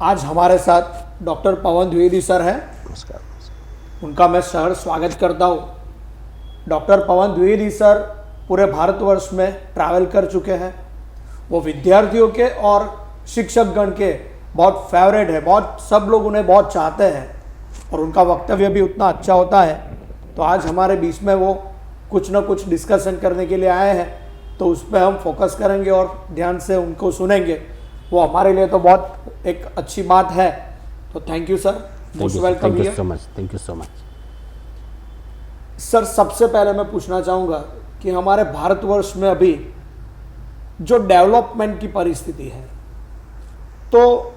आज हमारे साथ डॉक्टर पवन द्विवेदी सर हैं। नमस्कार। उनका मैं सहर्ष स्वागत करता हूँ। डॉक्टर पवन द्विवेदी सर पूरे भारतवर्ष में ट्रैवल कर चुके हैं। वो विद्यार्थियों के और शिक्षकगण के बहुत फेवरेट है, बहुत सब लोग उन्हें बहुत चाहते हैं और उनका वक्तव्य भी उतना अच्छा होता है। तो आज हमारे बीच में वो कुछ ना कुछ डिस्कशन करने के लिए आए हैं, तो उस पर हम फोकस करेंगे और ध्यान से उनको सुनेंगे। वो हमारे लिए तो बहुत एक अच्छी बात है। तो thank you sir, most welcome here. Thank you so much sir, सबसे पहले मैं पूछना चाहूँगा कि हमारे भारतवर्ष में अभी जो डेवलपमेंट की परिस्थिति है, तो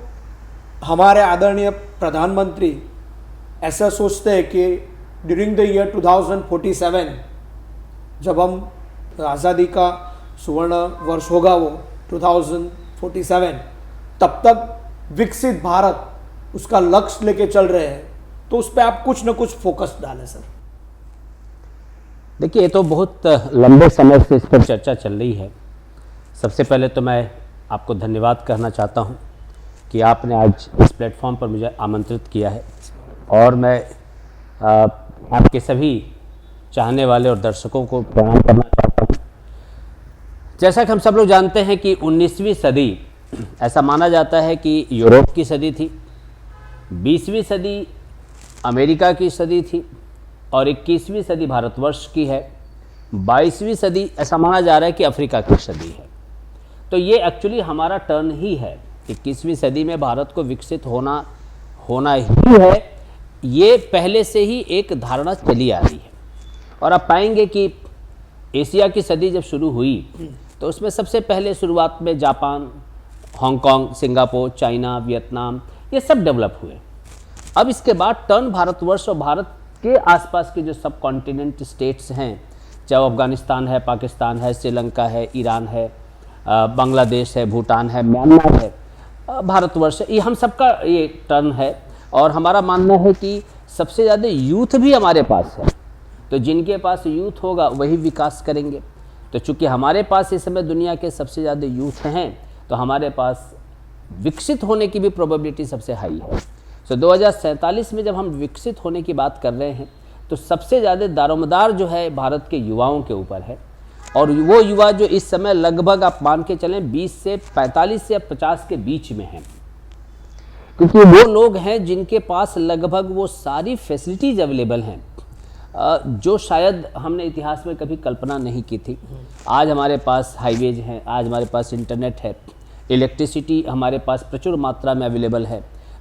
हमारे आदरणीय प्रधानमंत्री ऐसा सोचते हैं कि ड्यूरिंग द ईयर 2047 जब हम आज़ादी का सुवर्ण वर्ष होगा, वो 2047, तब तक विकसित भारत उसका लक्ष्य लेके चल रहे हैं। तो उस पर आप कुछ ना कुछ फोकस डालें सर। देखिए, ये तो बहुत लंबे समय से इस पर चर्चा चल रही है। सबसे पहले तो मैं आपको धन्यवाद कहना चाहता हूँ कि आपने आज इस प्लेटफॉर्म पर मुझे आमंत्रित किया है और मैं आपके सभी चाहने वाले और दर्शकों को प्रणाम करना चाहता हूँ। जैसा कि हम सब लोग जानते हैं कि 19वीं सदी ऐसा माना जाता है कि यूरोप की सदी थी, 20वीं सदी अमेरिका की सदी थी और 21वीं सदी भारतवर्ष की है, 22वीं सदी ऐसा माना जा रहा है कि अफ्रीका की सदी है। तो ये एक्चुअली हमारा टर्न ही है। 21वीं सदी में भारत को विकसित होना ही है, ये पहले से ही एक धारणा चली आ रही है। और आप पाएंगे कि एशिया की सदी जब शुरू हुई तो उसमें सबसे पहले शुरुआत में Japan, Hong Kong, Singapore, China, Vietnam, ये सब डेवलप हुए। अब इसके बाद टर्न भारतवर्ष और भारत के आसपास के जो सब कॉन्टिनेंट स्टेट्स हैं, चाहे अफगानिस्तान है, पाकिस्तान है, श्रीलंका है, ईरान है, बांग्लादेश है, भूटान है, म्यांमार है, भारतवर्ष है, ये हम सबका ये टर्न है। और हमारा मानना है कि सबसे ज़्यादा यूथ भी हमारे पास है, तो जिनके पास यूथ होगा वही विकास करेंगे। तो चूँकि हमारे पास इस समय दुनिया के सबसे ज़्यादा यूथ हैं, तो हमारे पास विकसित होने की भी प्रोबेबिलिटी सबसे हाई है। सो 2047 में जब हम विकसित होने की बात कर रहे हैं, तो सबसे ज़्यादा दारोमदार जो है भारत के युवाओं के ऊपर है। और वो युवा जो इस समय लगभग आप मान के चलें 20 से 45 या 50 के बीच में हैं, क्योंकि वो लोग हैं जिनके पास लगभग वो सारी फैसिलिटीज़ अवेलेबल हैं जो शायद हमने इतिहास में कभी कल्पना नहीं की थी। आज हमारे पास हाईवेज हैं, आज हमारे पास इंटरनेट है, इलेक्ट्रिसिटी हमारे पास प्रचुर मात्रा में अवेलेबल है।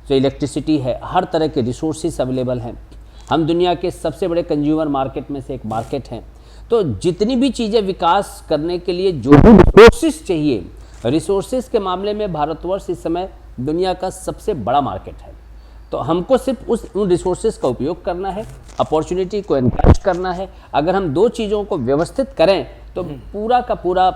तो इलेक्ट्रिसिटी है, हर तरह के रिसोर्सेज अवेलेबल हैं। हम दुनिया के सबसे बड़े कंज्यूमर मार्केट में से एक मार्केट हैं। तो जितनी भी चीज़ें विकास करने के लिए जो भी रिसोर्सेज चाहिए, रिसोर्सेज के मामले में भारतवर्ष इस समय दुनिया का सबसे बड़ा मार्केट है। तो हमको सिर्फ उन रिसोर्सेज का उपयोग करना है, अपॉर्चुनिटी को एनकरेज करना है। अगर हम दो चीज़ों को व्यवस्थित करें तो पूरा का पूरा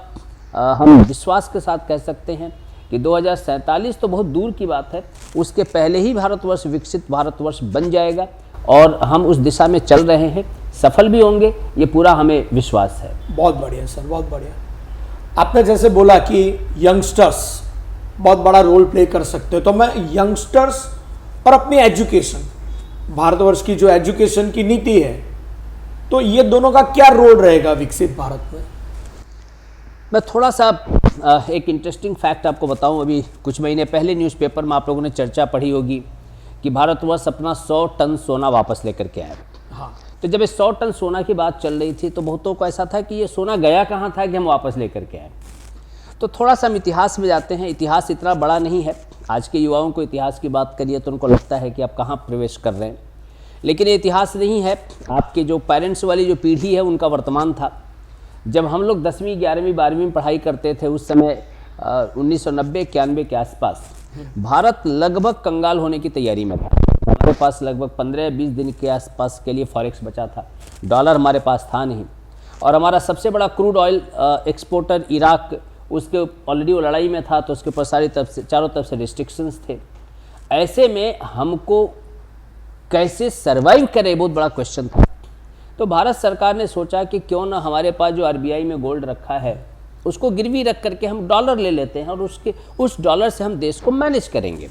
हम विश्वास के साथ कह सकते हैं कि 2047 तो बहुत दूर की बात है, उसके पहले ही भारतवर्ष विकसित भारतवर्ष बन जाएगा और हम उस दिशा में चल रहे हैं, सफल भी होंगे, ये पूरा हमें विश्वास है। बहुत बढ़िया सर, बहुत बढ़िया। आपने जैसे बोला कि यंगस्टर्स बहुत बड़ा रोल प्ले कर सकते हो, तो मैं यंगस्टर्स और अपनी एजुकेशन, भारतवर्ष की जो एजुकेशन की नीति है, तो ये दोनों का क्या रोल रहेगा विकसित भारत में? मैं थोड़ा सा एक इंटरेस्टिंग फैक्ट आपको बताऊं। अभी कुछ महीने पहले न्यूज़पेपर में आप लोगों ने चर्चा पढ़ी होगी कि भारतवर्ष अपना 100 टन सोना वापस लेकर के आया। हाँ। तो जब ये 100 टन सोना की बात चल रही थी तो बहुतों को ऐसा था कि ये सोना गया कहाँ था कि हम वापस लेकर के आए। तो थोड़ा सा हम इतिहास में जाते हैं। इतिहास इतना बड़ा नहीं है। आज के युवाओं को इतिहास की बात करिए तो उनको लगता है कि आप कहाँ प्रवेश कर रहे हैं, लेकिन ये इतिहास नहीं है। आपके जो पेरेंट्स वाली जो पीढ़ी है उनका वर्तमान था। जब हम लोग 10वीं 11वीं 12वीं में पढ़ाई करते थे उस समय 1990-91 के आसपास भारत लगभग कंगाल होने की तैयारी में था। हमारे पास लगभग 15-20 दिन के आसपास के लिए फॉरेक्स बचा था, डॉलर हमारे पास था नहीं, और हमारा सबसे बड़ा क्रूड ऑयल एक्सपोर्टर इराक, उसके ऑलरेडी वो लड़ाई में था, तो उसके ऊपर चारों तरफ से रिस्ट्रिक्शंस थे। ऐसे में हमको कैसे सरवाइव करें, बहुत बड़ा क्वेश्चन था। तो भारत सरकार ने सोचा कि क्यों ना हमारे पास जो आरबीआई में गोल्ड रखा है उसको गिरवी रख करके हम डॉलर ले लेते हैं और उस डॉलर से हम देश को मैनेज करेंगे।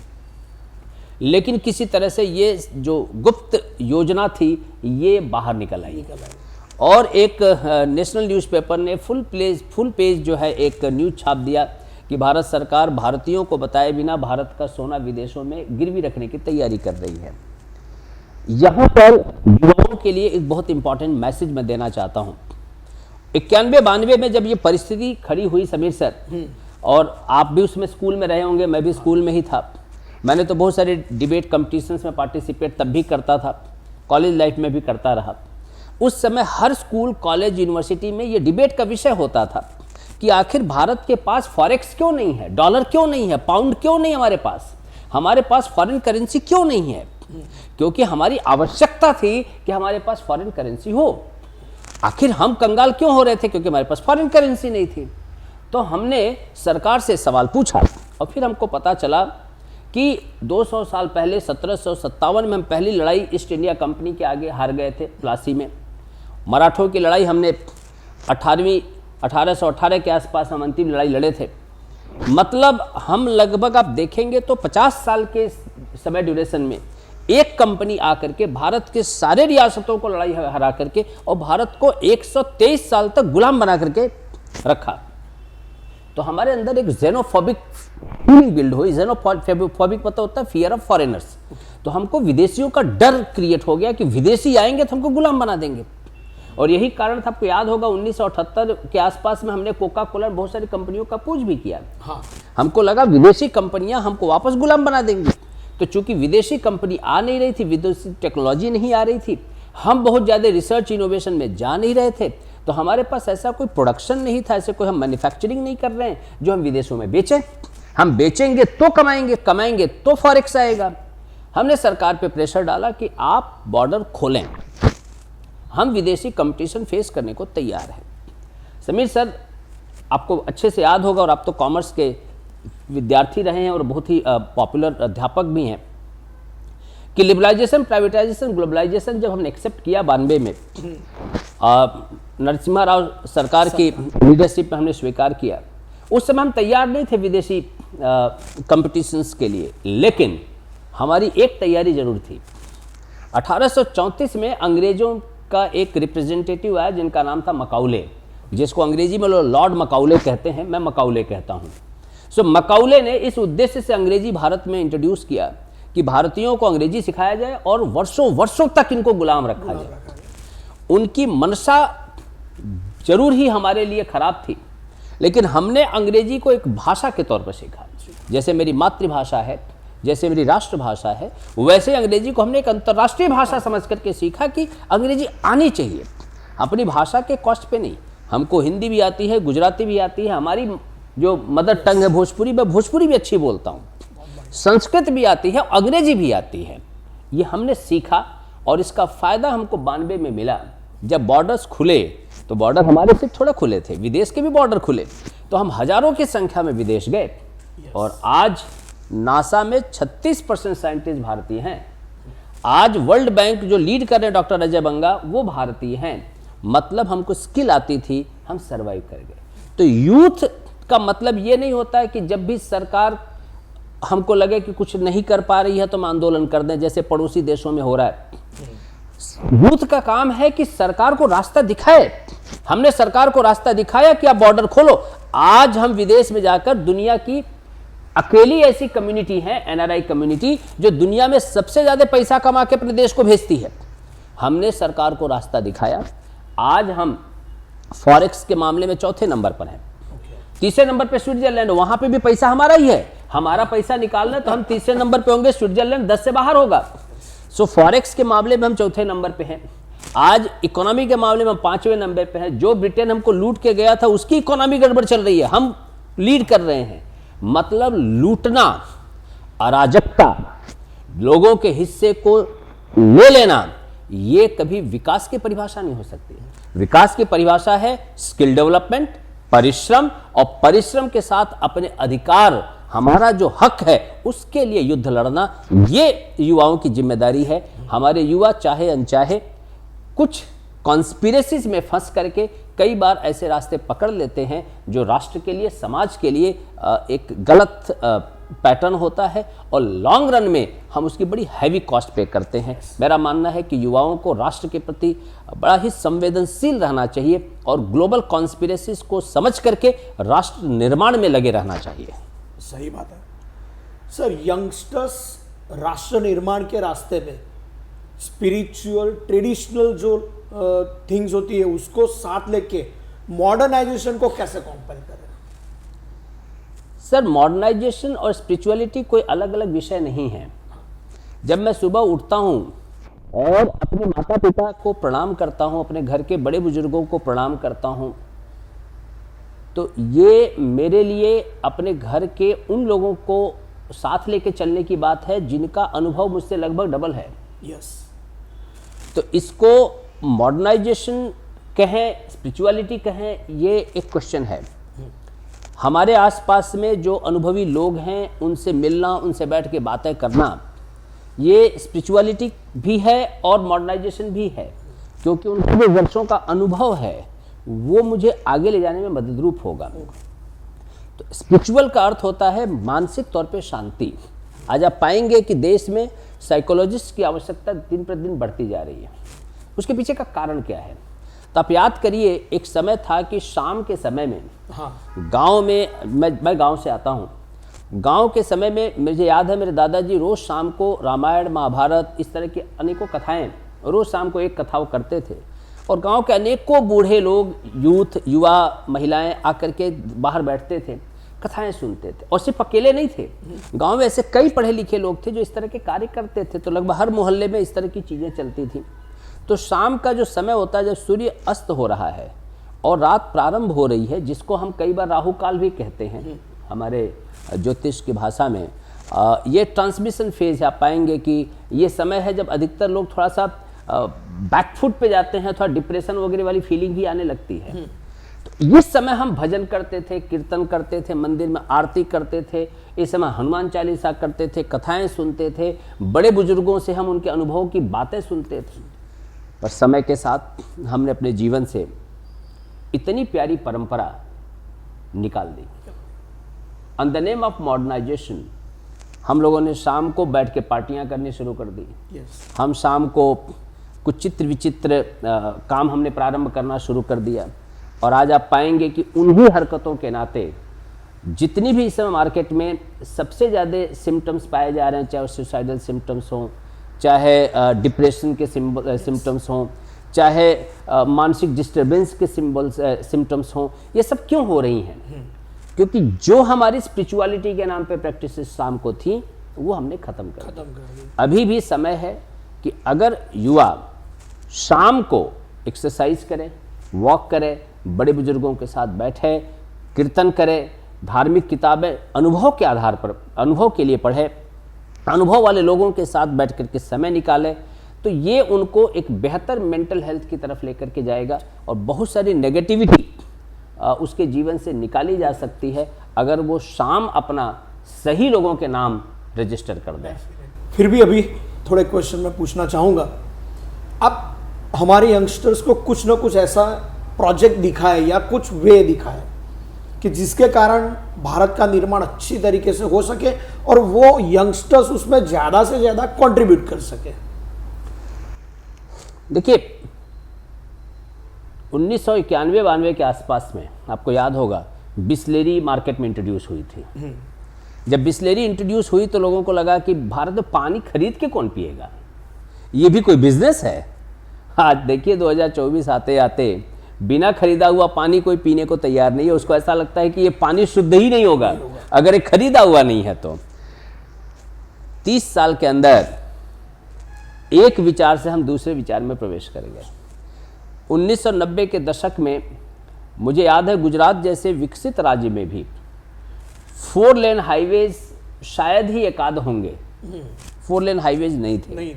लेकिन किसी तरह से ये जो गुप्त योजना थी ये बाहर निकल आई और एक नेशनल न्यूज़पेपर ने फुल पेज जो है एक न्यूज़ छाप दिया कि भारत सरकार भारतीयों को बताए बिना भारत का सोना विदेशों में गिरवी रखने की तैयारी कर रही है। यहाँ पर युवाओं के लिए एक बहुत इंपॉर्टेंट मैसेज मैं देना चाहता हूँ। 91-92 में जब ये परिस्थिति खड़ी हुई समीर सर, और आप भी उसमें स्कूल में रहे होंगे, मैं भी स्कूल में ही था। मैंने तो बहुत सारे डिबेट कॉम्पिटिशन्स में पार्टिसिपेट तब भी करता था, कॉलेज लाइफ में भी करता रहा। उस समय हर स्कूल, कॉलेज, यूनिवर्सिटी में ये डिबेट का विषय होता था कि आखिर भारत के पास फॉरेक्स क्यों नहीं है, डॉलर क्यों नहीं है, पाउंड क्यों नहीं हमारे पास फॉरेन करेंसी क्यों नहीं है, क्योंकि हमारी आवश्यकता थी कि हमारे पास फॉरेन करेंसी हो। आखिर हम कंगाल क्यों हो रहे थे, क्योंकि हमारे पास फॉरेन करेंसी नहीं थी। तो हमने सरकार से सवाल पूछा और फिर हमको पता चला कि 200 साल पहले 1757 में हम पहली लड़ाई ईस्ट इंडिया कंपनी के आगे हार गए थे प्लासी में। मराठों की लड़ाई हमने 1818 के आसपास हम अंतिम लड़ाई लड़े थे। मतलब हम लगभग आप देखेंगे तो 50 साल के समय ड्यूरेशन में एक कंपनी आकर के भारत के सारे रियासतों को लड़ाई हरा करके और भारत को 123 साल तक गुलाम बना करके रखा। तो हमारे अंदर एक जेनोफोबिक फीलिंग बिल्ड हुई। जेनोफोबिक पता होता है फियर ऑफ फॉरेनर्स। तो हमको विदेशियों का डर क्रिएट हो गया कि विदेशी आएंगे तो हमको गुलाम बना देंगे। और यही कारण था, आपको याद होगा 1978 के आसपास में हमने कोका कोला बहुत सारी कंपनियों का पूछ भी किया। हाँ। हमको लगा विदेशी कंपनियां हमको वापस गुलाम बना देंगी। तो चूंकि विदेशी कंपनी आ नहीं रही थी, विदेशी टेक्नोलॉजी नहीं आ रही थी, हम बहुत ज़्यादा रिसर्च इनोवेशन में जा नहीं रहे थे, तो हमारे पास ऐसा कोई प्रोडक्शन नहीं था, ऐसे कोई हम मैन्युफैक्चरिंग नहीं कर रहे हैं जो हम विदेशों में बेचें। हम बेचेंगे तो कमाएंगे तो फॉरेक्स आएगा। हमने सरकार पे प्रेशर डाला कि आप बॉर्डर खोलें, हम विदेशी कंपटीशन फेस करने को तैयार हैं। समीर सर, आपको अच्छे से याद होगा और आप तो कॉमर्स के विद्यार्थी रहे हैं और बहुत ही पॉपुलर अध्यापक भी हैं कि लिबरलाइजेशन, प्राइवेटाइजेशन, ग्लोबलाइजेशन जब हमने एक्सेप्ट किया 92 में, नरसिम्हा राव सरकार की लीडरशिप में हमने स्वीकार किया। उस समय हम तैयार नहीं थे विदेशी कंपटीशंस के लिए, लेकिन हमारी एक तैयारी जरूर थी। 1834 में अंग्रेजों का एक रिप्रेजेंटेटिव आया जिनका नाम था मकाउले, जिसको अंग्रेजी में लॉर्ड मकाउले कहते हैं, मैं मकाउले कहता हूँ। सो मकाउले ने इस उद्देश्य से अंग्रेजी भारत में इंट्रोड्यूस किया कि भारतीयों को अंग्रेजी सिखाया जाए और वर्षों तक इनको गुलाम रखा जाए। उनकी मनसा जरूर ही हमारे लिए खराब थी, लेकिन हमने अंग्रेजी को एक भाषा के तौर पर सीखा। जैसे मेरी मातृभाषा है, जैसे मेरी राष्ट्रभाषा है, वैसे अंग्रेजी को हमने एक अंतर्राष्ट्रीय भाषा समझ करके सीखा कि अंग्रेजी आनी चाहिए, अपनी भाषा के कॉस्ट पे नहीं। हमको हिंदी भी आती है, गुजराती भी आती है, हमारी जो मदर टंग है भोजपुरी, मैं भोजपुरी भी अच्छी बोलता हूँ, संस्कृत भी आती है, अंग्रेजी भी आती है। ये हमने सीखा और इसका फ़ायदा हमको 92 में मिला। जब बॉर्डर्स खुले तो बॉर्डर हमारे सिर्फ थोड़ा खुले थे, विदेश के भी बॉर्डर खुले, तो हम हज़ारों की संख्या में विदेश गए। और आज नासा में 36% साइंटिस्ट भारतीय हैं। आज वर्ल्ड बैंक जो लीड कर रहे हैं डॉक्टर अजय बंगा, वो भारतीय हैं। मतलब हमको स्किल आती थी, हम सर्वाइव कर गए। तो यूथ का मतलब ये नहीं होता है कि जब भी सरकार हमको लगे कि कुछ नहीं कर पा रही है तो हम आंदोलन कर दें, जैसे पड़ोसी देशों में हो रहा है। यूथ का काम है कि सरकार को रास्ता दिखाए। हमने सरकार को रास्ता दिखाया कि आप बॉर्डर खोलो। आज हम विदेश में जाकर दुनिया की अकेली ऐसी कम्युनिटी है, एनआरआई कम्युनिटी, जो दुनिया में सबसे ज्यादा पैसा कमा के अपने देश को भेजती है। हमने सरकार को रास्ता दिखाया। आज हम फॉरेक्स के मामले में चौथे नंबर पर हैं। तीसरे नंबर पे स्विट्जरलैंड, वहां पे भी पैसा हमारा ही है। हमारा पैसा निकालना तो हम तीसरे नंबर पे होंगे, स्विट्जरलैंड 10 से बाहर होगा। सो फॉरेक्स के मामले में हम चौथे नंबर पे हैं। आज इकोनॉमी के मामले में हम 5वें नंबर पे हैं। जो ब्रिटेन हमको लूट के गया था उसकी इकोनॉमी गड़बड़ चल रही है, हम लीड कर रहे हैं। मतलब लूटना, अराजकता, लोगों के हिस्से को ले लेना, ये कभी विकास की परिभाषा नहीं हो सकती। विकास की परिभाषा है स्किल डेवलपमेंट, परिश्रम, और परिश्रम के साथ अपने अधिकार, हमारा जो हक है उसके लिए युद्ध लड़ना। ये युवाओं की जिम्मेदारी है। हमारे युवा चाहे अनचाहे कुछ कॉन्स्पिरेसीज में फंस करके कई बार ऐसे रास्ते पकड़ लेते हैं जो राष्ट्र के लिए, समाज के लिए एक गलत पैटर्न होता है और लॉन्ग रन में हम उसकी बड़ी हैवी कॉस्ट पे करते हैं। मेरा मानना है कि युवाओं को राष्ट्र के प्रति बड़ा ही संवेदनशील रहना चाहिए और ग्लोबल कॉन्स्पिरेसीज को समझ करके राष्ट्र निर्माण में लगे रहना चाहिए। सही बात है सर। यंगस्टर्स राष्ट्र निर्माण के रास्ते में स्पिरिचुअल ट्रेडिशनल जो थिंग्स होती है उसको साथ लेके मॉडर्नाइजेशन को कैसे कंपेयर करें? सर, मॉडर्नाइजेशन और स्पिरिचुअलिटी कोई अलग अलग विषय नहीं है। जब मैं सुबह उठता हूँ और अपने माता पिता को प्रणाम करता हूँ, अपने घर के बड़े बुजुर्गों को प्रणाम करता हूँ, तो ये मेरे लिए अपने घर के उन लोगों को साथ लेके चलने की बात है जिनका अनुभव मुझसे लगभग डबल है। यस। तो इसको मॉडर्नाइजेशन कहें, स्पिरिचुअलिटी कहें, ये एक क्वेश्चन है। हमारे आसपास में जो अनुभवी लोग हैं उनसे मिलना, उनसे बैठ के बातें करना, ये स्पिरिचुअलिटी भी है और मॉडर्नाइजेशन भी है, क्योंकि उनके जो वर्षों का अनुभव है वो मुझे आगे ले जाने में मददरूप होगा। तो स्पिरिचुअल का अर्थ होता है मानसिक तौर पे शांति। आज आप पाएंगे कि देश में साइकोलॉजिस्ट की आवश्यकता दिन प्रतिदिन बढ़ती जा रही है। उसके पीछे का कारण क्या है? तो आप याद करिए, एक समय था कि शाम के समय में गांव में, मैं गांव से आता हूं, गांव के समय में मुझे याद है मेरे दादाजी रोज शाम को रामायण, महाभारत, इस तरह की अनेकों कथाएं, रोज शाम को एक कथा वो करते थे और गांव के अनेकों बूढ़े लोग, यूथ, युवा, महिलाएं आकर के बाहर बैठते थे, कथाएं सुनते थे। और सिर्फ अकेले नहीं थे, गांव में ऐसे कई पढ़े लिखे लोग थे जो इस तरह के कार्य करते थे। तो लगभग हर मोहल्ले में इस तरह की चीज़ें चलती थी। तो शाम का जो समय होता है जब सूर्य अस्त हो रहा है और रात प्रारंभ हो रही है, जिसको हम कई बार राहु काल भी कहते हैं हमारे ज्योतिष की भाषा में, ये ट्रांसमिशन फेज है। आप पाएंगे कि ये समय है जब अधिकतर लोग थोड़ा सा बैकफुट पे जाते हैं, थोड़ा डिप्रेशन वगैरह वाली फीलिंग भी आने लगती है। तो इस समय हम भजन करते थे, कीर्तन करते थे, मंदिर में आरती करते थे, इस समय हनुमान चालीसा करते थे, कथाएं सुनते थे, बड़े बुजुर्गों से हम उनके अनुभवों की बातें सुनते थे। पर समय के साथ हमने अपने जीवन से इतनी प्यारी परंपरा निकाल दी। On the name of modernisation हम लोगों ने शाम को बैठ के पार्टियां करनी शुरू कर दी। हम शाम को कुछ चित्र विचित्र काम हमने प्रारंभ करना शुरू कर दिया। और आज आप पाएंगे कि उन्हीं हरकतों के नाते जितनी भी इस समय मार्केट में सबसे ज़्यादा सिम्टम्स पाए जा रहे हैं, चाहे सुसाइडल सिम्टम्स हों, चाहे डिप्रेशन के सिम्टम्स हों, चाहे मानसिक डिस्टर्बेंस के सिम्टम्स हों, ये सब क्यों हो रही हैं? क्योंकि जो हमारी स्पिरिचुअलिटी के नाम पे प्रैक्टिस शाम को थी वो हमने ख़त्म कर दी। अभी भी समय है कि अगर युवा शाम को एक्सरसाइज करें, वॉक करें, बड़े बुजुर्गों के साथ बैठे, कीर्तन करें, धार्मिक किताबें अनुभव के आधार पर, अनुभव के लिए पढ़े, अनुभव वाले लोगों के साथ बैठ कर के समय निकालें, तो ये उनको एक बेहतर मेंटल हेल्थ की तरफ लेकर के जाएगा और बहुत सारी नेगेटिविटी उसके जीवन से निकाली जा सकती है अगर वो शाम अपना सही लोगों के नाम रजिस्टर कर दें। फिर भी अभी थोड़े क्वेश्चन मैं पूछना चाहूँगा। अब हमारे यंगस्टर्स को कुछ ना कुछ ऐसा प्रोजेक्ट दिखाए या कुछ वे दिखाए कि जिसके कारण भारत का निर्माण अच्छी तरीके से हो सके और वो यंगस्टर्स उसमें ज़्यादा से ज़्यादा कंट्रीब्यूट कर सके। देखिए 1991-92 के आसपास में आपको याद होगा बिस्लेरी मार्केट में इंट्रोड्यूस हुई थी। जब बिस्लेरी इंट्रोड्यूस हुई तो लोगों को लगा कि भारत में पानी खरीद के कौन पिएगा, ये भी कोई बिजनेस है। आज देखिए 2024 आते आते बिना खरीदा हुआ पानी कोई पीने को तैयार नहीं है। उसको ऐसा लगता है कि ये पानी शुद्ध ही नहीं होगा अगर ये खरीदा हुआ नहीं है। तो 30 साल के अंदर एक विचार से हम दूसरे विचार में प्रवेश करेंगे। 1990 के दशक में मुझे याद है गुजरात जैसे विकसित राज्य में भी 4 लेन हाईवेज शायद ही एकाध होंगे, 4 लेन हाईवेज नहीं थे।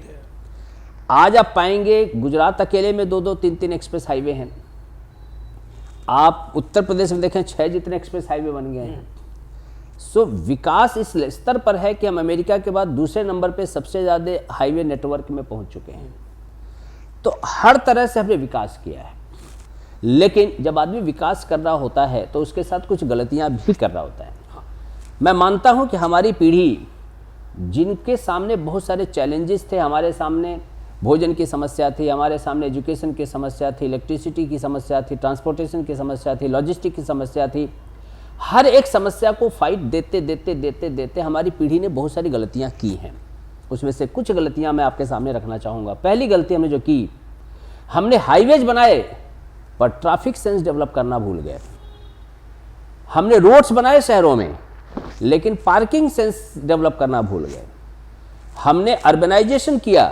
आज आप पाएंगे गुजरात अकेले में 2-2, 3-3 एक्सप्रेस हाईवे हैं। आप उत्तर प्रदेश में देखें 6 जितने एक्सप्रेस हाईवे बन गए हैं। सो विकास इस स्तर पर है कि हम अमेरिका के बाद दूसरे नंबर पे सबसे ज़्यादा हाईवे नेटवर्क में पहुंच चुके हैं। तो हर तरह से हमने विकास किया है, लेकिन जब आदमी विकास कर रहा होता है तो उसके साथ कुछ गलतियां भी कर रहा होता है। मैं मानता हूं कि हमारी पीढ़ी जिनके सामने बहुत सारे चैलेंजेस थे, हमारे सामने भोजन की समस्या थी, हमारे सामने एजुकेशन की समस्या थी, इलेक्ट्रिसिटी की समस्या थी, ट्रांसपोर्टेशन की समस्या थी, लॉजिस्टिक की समस्या थी, हर एक समस्या को फाइट देते देते देते देते हमारी पीढ़ी ने बहुत सारी गलतियां की हैं। उसमें से कुछ गलतियां मैं आपके सामने रखना चाहूँगा। पहली गलती हमने जो की, हमने हाईवेज बनाए पर ट्रैफिक सेंस डेवलप करना भूल गए। हमने रोड्स बनाए शहरों में लेकिन पार्किंग सेंस डेवलप करना भूल गए। हमने अर्बनाइजेशन किया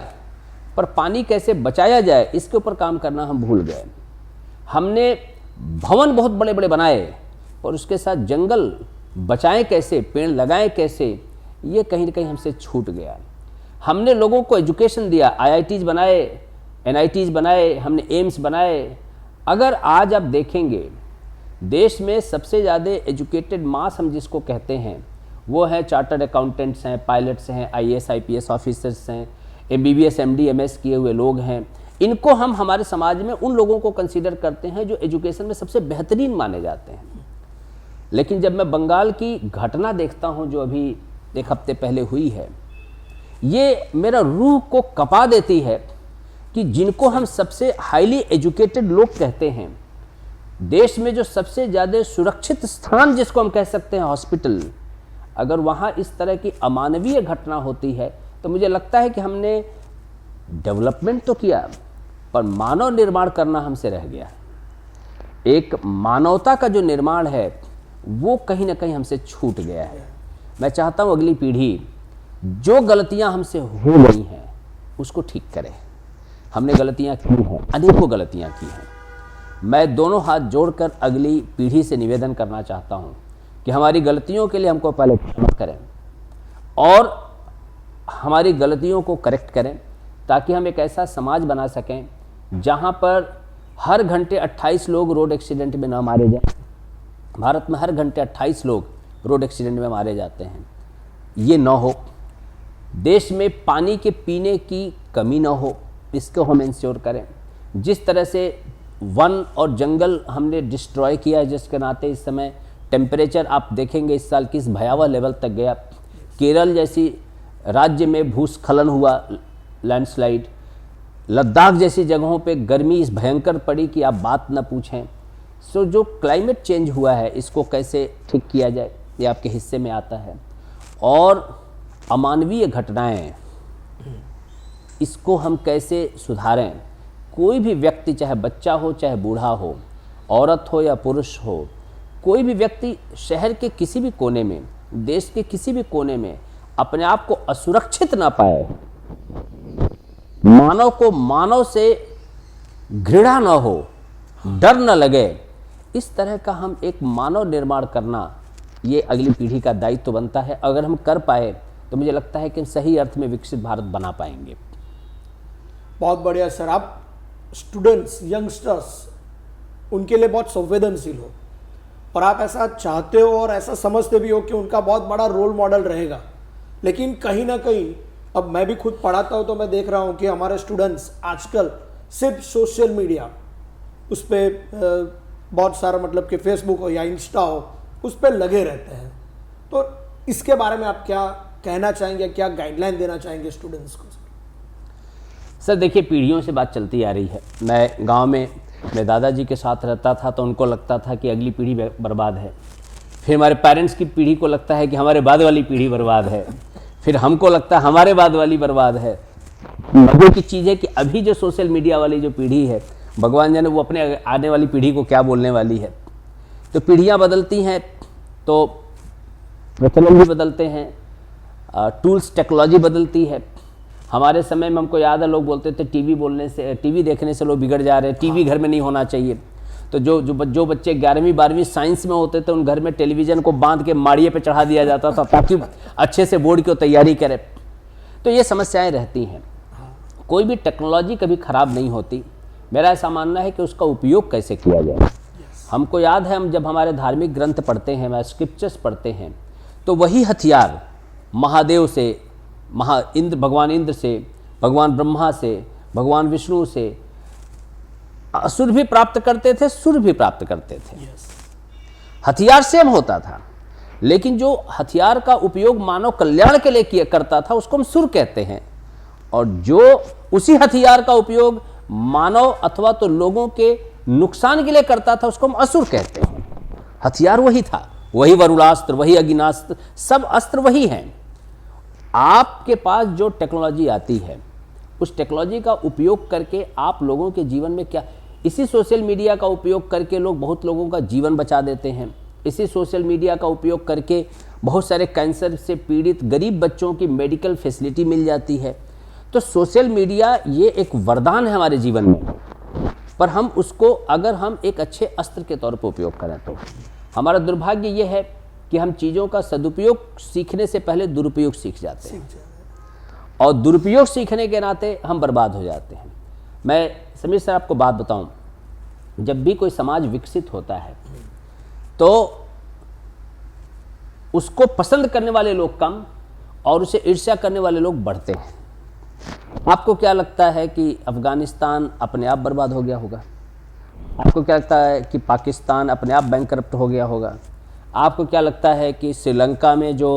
पर पानी कैसे बचाया जाए इसके ऊपर काम करना हम भूल गए। हमने भवन बहुत बड़े बड़े बनाए और उसके साथ जंगल बचाएं कैसे, पेड़ लगाएं कैसे, ये कहीं ना कहीं हमसे छूट गया। हमने लोगों को एजुकेशन दिया, IITs बनाए, NITs बनाए, हमने एम्स बनाए। अगर आज आप देखेंगे देश में सबसे ज़्यादा एजुकेटेड मास हम जिसको कहते हैं वो है चार्टर्ड अकाउंटेंट्स हैं, पायलट्स हैं, IAS IPS ऑफिसर्स हैं, MBBS MD MS किए हुए लोग हैं। इनको हम हमारे समाज में उन लोगों को कंसीडर करते हैं जो एजुकेशन में सबसे बेहतरीन माने जाते हैं। लेकिन जब मैं बंगाल की घटना देखता हूं जो अभी एक हफ्ते पहले हुई है, ये मेरा रूह को कपा देती है कि जिनको हम सबसे हाईली एजुकेटेड लोग कहते हैं, देश में जो सबसे ज़्यादा सुरक्षित स्थान जिसको हम कह सकते हैं हॉस्पिटल, अगर वहाँ इस तरह की अमानवीय घटना होती है तो मुझे लगता है कि हमने डेवलपमेंट तो किया पर मानव निर्माण करना हमसे रह गया। एक मानवता का जो निर्माण है वो कहीं ना कहीं हमसे छूट गया है। मैं चाहता हूँ अगली पीढ़ी जो गलतियाँ हमसे हो गई हैं उसको ठीक करे। हमने गलतियाँ की हैं, अनेकों गलतियाँ की हैं। मैं दोनों हाथ जोड़कर अगली पीढ़ी से निवेदन करना चाहता हूँ कि हमारी गलतियों के लिए हमको पहले क्षमा करें और हमारी गलतियों को करेक्ट करें ताकि हम एक ऐसा समाज बना सकें जहाँ पर हर घंटे 28 लोग रोड एक्सीडेंट में ना मारे जाएं। भारत में हर घंटे 28 लोग रोड एक्सीडेंट में मारे जाते हैं, ये ना हो। देश में पानी के पीने की कमी ना हो, इसको हम इंश्योर करें। जिस तरह से वन और जंगल हमने डिस्ट्रॉय किया है, जिसके नाते इस समय टेम्परेचर आप देखेंगे इस साल किस भयावह लेवल तक गया। केरल जैसी राज्य में भूस्खलन हुआ, लैंडस्लाइड। लद्दाख जैसी जगहों पे गर्मी इस भयंकर पड़ी कि आप बात न पूछें। सो जो क्लाइमेट चेंज हुआ है इसको कैसे ठीक किया जाए ये आपके हिस्से में आता है। और अमानवीय घटनाएं, इसको हम कैसे सुधारें। कोई भी व्यक्ति, चाहे बच्चा हो चाहे बूढ़ा हो, औरत हो या पुरुष हो, कोई भी व्यक्ति शहर के किसी भी कोने में, देश के किसी भी कोने में अपने आप को असुरक्षित ना पाए, मानव को मानव से घृणा ना हो, डर न लगे, इस तरह का हम एक मानव निर्माण करना ये अगली पीढ़ी का दायित्व बनता है। अगर हम कर पाए तो मुझे लगता है कि सही अर्थ में विकसित भारत बना पाएंगे। बहुत बढ़िया सर। आप स्टूडेंट्स, यंगस्टर्स, उनके लिए बहुत संवेदनशील हो और आप ऐसा चाहते हो और ऐसा समझते भी हो कि उनका बहुत बड़ा रोल मॉडल रहेगा। लेकिन कहीं ना कहीं, अब मैं भी खुद पढ़ाता हूँ तो मैं देख रहा हूँ कि हमारे स्टूडेंट्स आजकल सिर्फ सोशल मीडिया, उस पर बहुत सारा, मतलब कि फेसबुक हो या इंस्टा हो, उस पर लगे रहते हैं। तो इसके बारे में आप क्या कहना चाहेंगे, क्या गाइडलाइन देना चाहेंगे स्टूडेंट्स को? सर देखिए, पीढ़ियों से बात चलती आ रही है। मैं गांव में मेरे दादाजी के साथ रहता था तो उनको लगता था कि अगली पीढ़ी बर्बाद है। फिर हमारे पेरेंट्स की पीढ़ी को लगता है कि हमारे बाद वाली पीढ़ी बर्बाद है। फिर हमको लगता है हमारे बाद वाली बर्बाद है। मजे की चीज़ है कि अभी जो सोशल मीडिया वाली जो पीढ़ी है, भगवान जाने वो अपने आने वाली पीढ़ी को क्या बोलने वाली है। तो पीढ़ियाँ बदलती हैं तो प्रचलन भी बदलते हैं, टूल्स, टेक्नोलॉजी बदलती है। हमारे समय में हमको याद है लोग बोलते थे टीवी देखने से लोग बिगड़ जा रहे हैं, टीवी घर में नहीं होना चाहिए। तो जो बच्चे 11वीं 12वीं साइंस में होते थे उन घर में टेलीविज़न को बांध के माड़िए पे चढ़ा दिया जाता था ताकि अच्छे से बोर्ड की तैयारी करें। तो ये समस्याएं रहती हैं। कोई भी टेक्नोलॉजी कभी ख़राब नहीं होती। मेरा ऐसा मानना है कि उसका उपयोग कैसे किया जाए। हमको याद है, हम जब हमारे धार्मिक ग्रंथ पढ़ते हैं, हमारे स्क्रिप्चर्स पढ़ते हैं, तो वही हथियार महादेव से, भगवान इंद्र से, भगवान ब्रह्मा से, भगवान विष्णु से असुर भी प्राप्त करते थे, सुर भी प्राप्त करते थे। हथियार सेम होता था, लेकिन जो हथियार का उपयोग मानव कल्याण के लिए करता था उसको हम सुर कहते हैं, और जो उसी हथियार का उपयोग मानव अथवा तो लोगों के नुकसान के लिए करता था उसको हम असुर कहते हैं। हथियार वही था, वही वरुणास्त्र, वही अग्नास्त्र, सब अस्त्र वही हैं। आपके पास जो टेक्नोलॉजी आती है उस टेक्नोलॉजी का उपयोग करके आप लोगों के जीवन में क्या, इसी सोशल मीडिया का उपयोग करके लोग बहुत लोगों का जीवन बचा देते हैं। इसी सोशल मीडिया का उपयोग करके बहुत सारे कैंसर से पीड़ित गरीब बच्चों की मेडिकल फैसिलिटी मिल जाती है। तो सोशल मीडिया ये एक वरदान है हमारे जीवन में, पर हम उसको अगर हम एक अच्छे अस्त्र के तौर पर उपयोग करें तो हमारा दुर्भाग्य ये है कि हम चीज़ों का सदुपयोग सीखने से पहले दुरुपयोग सीख जाते हैं, और दुरुपयोग सीखने के नाते हम बर्बाद हो जाते हैं। मैं समीर सर आपको बात बताऊं, जब भी कोई समाज विकसित होता है तो उसको पसंद करने वाले लोग कम और उसे ईर्ष्या करने वाले लोग बढ़ते हैं। आपको क्या लगता है कि अफगानिस्तान अपने आप बर्बाद हो गया होगा? आपको क्या लगता है कि पाकिस्तान अपने आप बैंकरप्ट हो गया होगा? आपको क्या लगता है कि श्रीलंका में जो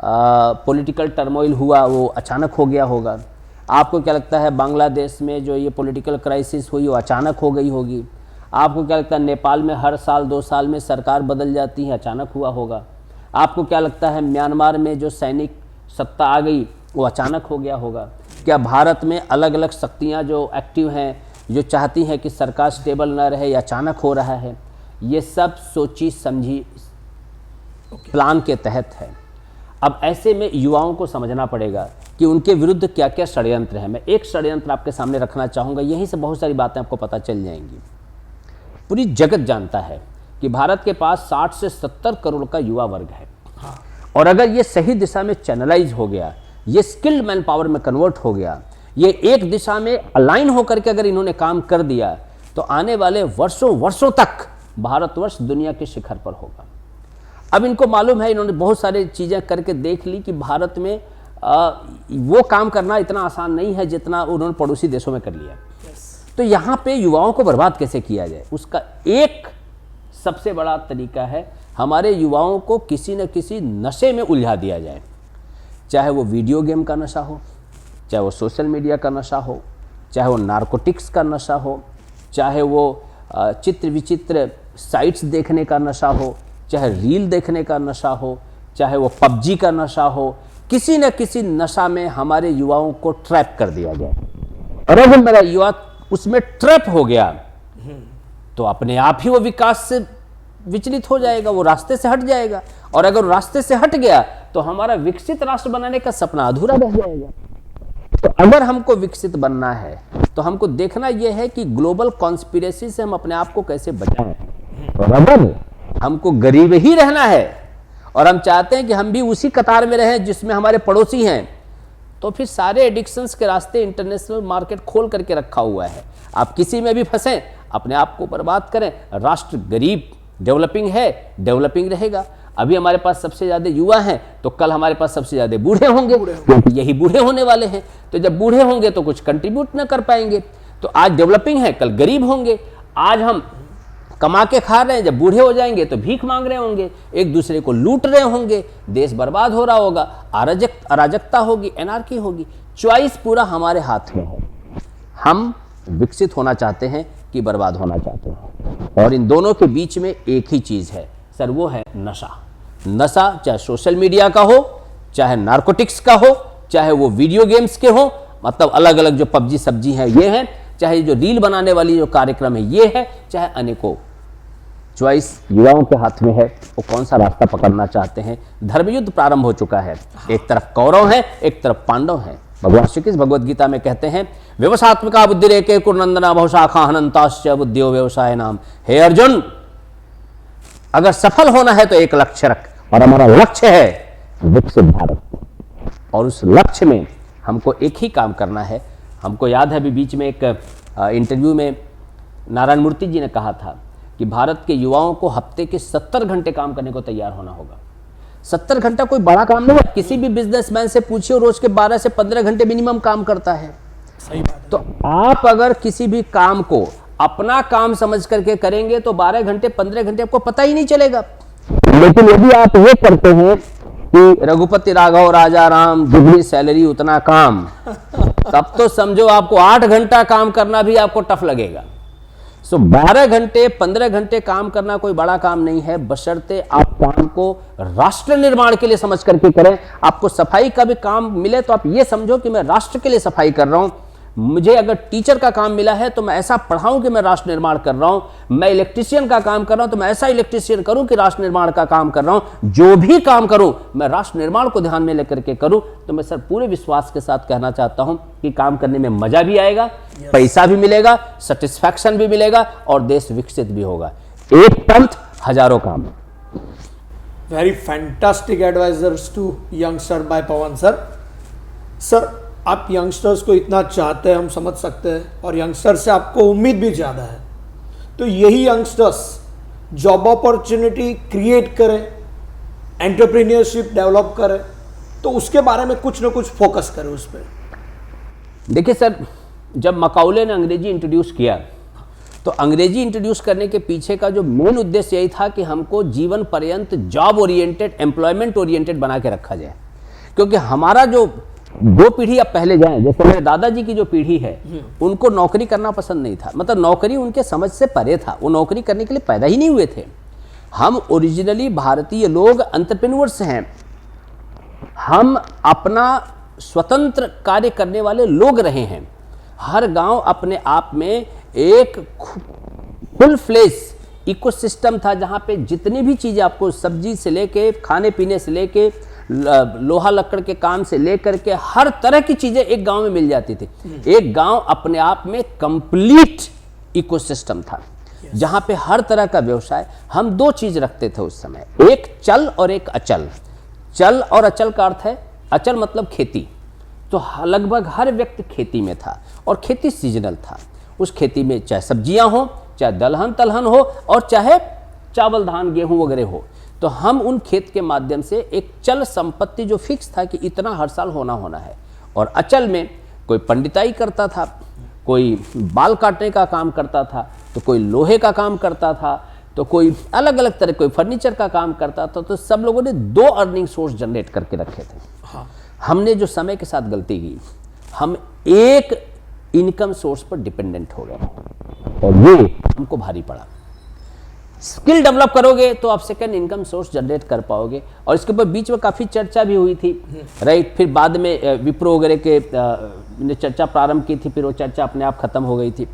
पॉलिटिकल टर्मोइल हुआ वो अचानक हो गया होगा? आपको क्या लगता है बांग्लादेश में जो ये पॉलिटिकल क्राइसिस हुई वो अचानक हो गई होगी? आपको क्या लगता है नेपाल में हर साल 2 साल में सरकार बदल जाती है, अचानक हुआ होगा? आपको क्या लगता है म्यांमार में जो सैनिक सत्ता आ गई वो अचानक हो गया होगा? क्या भारत में अलग अलग शक्तियाँ जो एक्टिव हैं, जो चाहती हैं कि सरकार स्टेबल ना रहे, या अचानक हो रहा है? ये सब सोची समझी प्लान के तहत है। अब ऐसे में युवाओं को समझना पड़ेगा कि उनके विरुद्ध क्या क्या षड्यंत्र है। मैं एक षड्यंत्र आपके सामने रखना चाहूँगा, यहीं से बहुत सारी बातें आपको पता चल जाएंगी। पूरी जगत जानता है कि भारत के पास 60 से 70 करोड़ का युवा वर्ग है, और अगर ये सही दिशा में चैनलाइज हो गया, ये स्किल्ड मैन पावर में कन्वर्ट हो गया, ये एक दिशा में अलाइन होकर के अगर इन्होंने काम कर दिया, तो आने वाले वर्षों वर्षों तक भारतवर्ष दुनिया के शिखर पर होगा। अब इनको मालूम है, इन्होंने बहुत सारी चीज़ें करके देख ली कि भारत में वो काम करना इतना आसान नहीं है जितना उन्होंने पड़ोसी देशों में कर लिया। तो यहाँ पे युवाओं को बर्बाद कैसे किया जाए, उसका एक सबसे बड़ा तरीका है हमारे युवाओं को किसी न किसी नशे में उलझा दिया जाए। चाहे वो वीडियो गेम का नशा हो, चाहे वो सोशल मीडिया का नशा हो, चाहे वो नारकोटिक्स का नशा हो, चाहे वो चित्र विचित्र साइट्स देखने का नशा हो, चाहे रील देखने का नशा हो, चाहे वो पबजी का नशा हो, किसी न किसी नशा में हमारे युवाओं को ट्रैप कर दिया जाए। और अगर मेरा युवा उसमें ट्रैप हो गया तो अपने आप ही वो विकास से विचलित हो जाएगा, वो रास्ते से हट जाएगा, और अगर रास्ते से हट गया तो हमारा विकसित राष्ट्र बनाने का सपना अधूरा रह जाएगा। तो अगर हमको विकसित बनना है तो हमको देखना यह है कि ग्लोबल कॉन्स्पिरेसी से हम अपने आप को कैसे बचाएं। और अगर हमको गरीब ही रहना है और हम चाहते हैं कि हम भी उसी कतार में रहें जिसमें हमारे पड़ोसी हैं, तो फिर सारे एडिक्शंस के रास्ते इंटरनेशनल मार्केट खोल करके रखा हुआ है। आप किसी में भी फंसें, अपने आप को बर्बाद करें। राष्ट्र गरीब डेवलपिंग है, डेवलपिंग रहेगा। अभी हमारे पास सबसे ज़्यादा युवा हैं तो कल हमारे पास सबसे ज़्यादा बूढ़े होंगे, क्योंकि यही बूढ़े होने वाले हैं। तो जब बूढ़े होंगे तो कुछ कंट्रीब्यूट ना कर पाएंगे। तो आज डेवलपिंग है, कल गरीब होंगे। आज हम कमा के खा रहे हैं, जब बूढ़े हो जाएंगे तो भीख मांग रहे होंगे, एक दूसरे को लूट रहे होंगे, देश बर्बाद हो रहा होगा, अराजकता होगी, एनार्की होगी। चॉइस पूरा हमारे हाथ में है। हम विकसित होना चाहते हैं कि बर्बाद होना चाहते हैं, और इन दोनों के बीच में एक ही चीज़ है सर, वो है नशा। नशा चाहे सोशल मीडिया का हो, चाहे नारकोटिक्स का हो, चाहे वो वीडियो गेम्स के हो, मतलब अलग अलग जो पबजी सब्जी है ये है, चाहे जो रील बनाने वाली जो कार्यक्रम है ये है, चाहे अनेकों। चॉइस युवाओं के हाथ में है, वो कौन सा रास्ता पकड़ना चाहते हैं। धर्मयुद्ध प्रारंभ हो चुका है, एक तरफ कौरव है, एक तरफ पांडव हैं। भगवान श्री कृष्ण भगवद गीता में कहते हैं, व्यवसात्मिका बुद्धि रेके कुरनंदना बहुशाखा हनंताश्च बुद्धियो व्यवसाय नाम। हे अर्जुन, अगर सफल होना है तो एक लक्ष्य रख, और हमारा लक्ष्य है विकसित भारत, और उस लक्ष्य में हमको एक ही काम करना है। हमको याद है अभी बीच में एक इंटरव्यू में नारायण मूर्ति जी ने कहा था कि भारत के युवाओं को हफ्ते के 70 घंटे काम करने को तैयार होना होगा। 70 घंटा कोई बड़ा काम नहीं है। किसी भी बिजनेसमैन से पूछिए, रोज के 12 से 15 घंटे मिनिमम काम करता है। सही बात है। तो आप अगर किसी भी काम को अपना काम समझ करके करेंगे तो 12 घंटे 15 घंटे आपको पता ही नहीं चलेगा। लेकिन यदि आप ये करते हैं कि रघुपति राघव राजा राम, जितनी सैलरी उतना काम, तब तो समझो आपको 8 घंटा काम करना भी आपको टफ लगेगा। 12 घंटे 15 घंटे काम करना कोई बड़ा काम नहीं है, बशर्ते आप काम को राष्ट्र निर्माण के लिए समझ करके करें। आपको सफाई का भी काम मिले तो आप ये समझो कि मैं राष्ट्र के लिए सफाई कर रहा हूं। मुझे अगर टीचर का काम मिला है तो मैं ऐसा पढ़ाऊं कि मैं राष्ट्र निर्माण कर रहा हूं। मैं इलेक्ट्रीशियन का काम कर रहा हूं तो मैं ऐसा इलेक्ट्रीशियन करूं कि राष्ट्र निर्माण का काम कर रहा हूं। जो भी काम करूं मैं राष्ट्र निर्माण को ध्यान में लेकर के करूं। तो मैं सर पूरे विश्वास के साथ कहना चाहता हूं कि काम करने में मजा भी आएगा, पैसा भी मिलेगा, सेटिस्फैक्शन भी मिलेगा और देश विकसित भी होगा। एक पंथ हजारों काम। Very fantastic advisers to youngster by Pavan sir. Sir, आप यंगस्टर्स को इतना चाहते हैं, हम समझ सकते हैं, और यंगस्टर से आपको उम्मीद भी ज़्यादा है। तो यही यंगस्टर्स जॉब अपॉर्चुनिटी क्रिएट करें, एंटरप्रेन्योरशिप डेवलप करें, तो उसके बारे में कुछ ना कुछ फोकस करें उस पर। देखिए सर, जब मकाउले ने अंग्रेजी इंट्रोड्यूस किया तो अंग्रेजी इंट्रोड्यूस करने के पीछे का जो मेन उद्देश्य यही था कि हमको जीवन पर्यंत जॉब ओरिएंटेड, एम्प्लॉयमेंट ओरिएंटेड बना के रखा जाए। क्योंकि हमारा जो 2 पीढ़ी अब पहले जाएं, जैसे मेरे दादाजी की जो पीढ़ी है उनको नौकरी करना पसंद नहीं था, मतलब नौकरी उनके समझ से परे था, वो नौकरी करने के लिए पैदा ही नहीं हुए थे। हम ओरिजिनली भारतीय लोग एंटरप्रेन्योर्स हैं, हम अपना स्वतंत्र कार्य करने वाले लोग रहे हैं। हर गांव अपने आप में एक फुल फ्लेश इकोसिस्टम था जहां पे जितनी भी चीज़ें आपको सब्जी से लेके, खाने पीने से लेके, लोहा लकड़ के काम से लेकर के हर तरह की चीजें एक गांव में मिल जाती थी। एक गांव अपने आप में कंप्लीट इकोसिस्टम था जहां पे हर तरह का व्यवसाय। हम 2 चीज रखते थे उस समय, एक चल और एक अचल। चल और अचल का अर्थ है, अचल मतलब खेती, तो लगभग हर व्यक्ति खेती में था और खेती सीजनल था। उस खेती में चाहे सब्जियां हो, चाहे दलहन तलहन हो और चाहे चावल धान गेहूं वगैरह हो, तो हम उन खेत के माध्यम से एक चल संपत्ति जो फिक्स था कि इतना हर साल होना है। और अचल में कोई पंडिताई करता था, कोई बाल काटने का काम करता था, तो कोई लोहे का काम करता था, तो कोई अलग अलग तरह, कोई फर्नीचर का काम करता था। तो सब लोगों ने 2 अर्निंग सोर्स जनरेट करके रखे थे। हाँ। हमने जो समय के साथ गलती की, हम एक इनकम सोर्स पर डिपेंडेंट हो गए और ये हमको भारी पड़ा। स्किल डेवलप करोगे तो आप सेकंड इनकम सोर्स जनरेट कर पाओगे। और इसके ऊपर बीच में काफ़ी चर्चा भी हुई थी, राइट। फिर बाद में विप्रो वगैरह के ने चर्चा प्रारंभ की थी, फिर वो चर्चा अपने आप खत्म हो गई थी।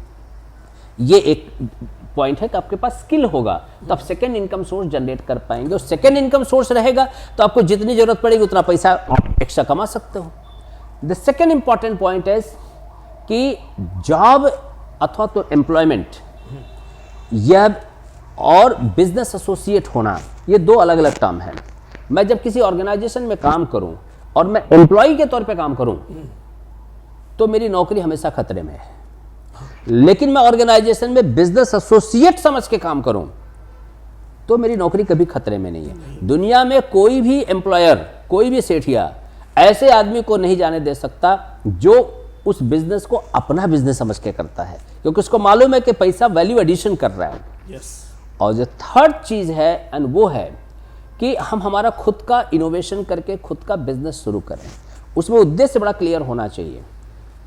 ये एक पॉइंट है कि आपके पास स्किल होगा तो आप सेकंड इनकम सोर्स जनरेट कर पाएंगे, और सेकंड इनकम सोर्स रहेगा तो आपको जितनी जरूरत पड़ेगी उतना पैसा आप एक्स्ट्रा कमा सकते हो। द सेकंड इंपॉर्टेंट पॉइंट है कि जॉब अथवा तो एम्प्लॉयमेंट यह और बिजनेस एसोसिएट होना, ये 2 अलग अलग टर्म है। मैं जब किसी ऑर्गेनाइजेशन में काम करूं और मैं एम्प्लॉय के तौर पे काम करूं तो मेरी नौकरी हमेशा खतरे में है। लेकिन मैं ऑर्गेनाइजेशन में बिजनेस एसोसिएट समझ के काम करूं तो मेरी नौकरी कभी खतरे में नहीं है। दुनिया में कोई भी एम्प्लॉयर, कोई भी सेठिया ऐसे आदमी को नहीं जाने दे सकता जो उस बिजनेस को अपना बिजनेस समझ के करता है, क्योंकि उसको मालूम है कि पैसा वैल्यू एडिशन कर रहा है। yes. और जो थर्ड चीज है एंड वो है कि हम हमारा खुद का इनोवेशन करके खुद का बिजनेस शुरू करें। उसमें उद्देश्य बड़ा क्लियर होना चाहिए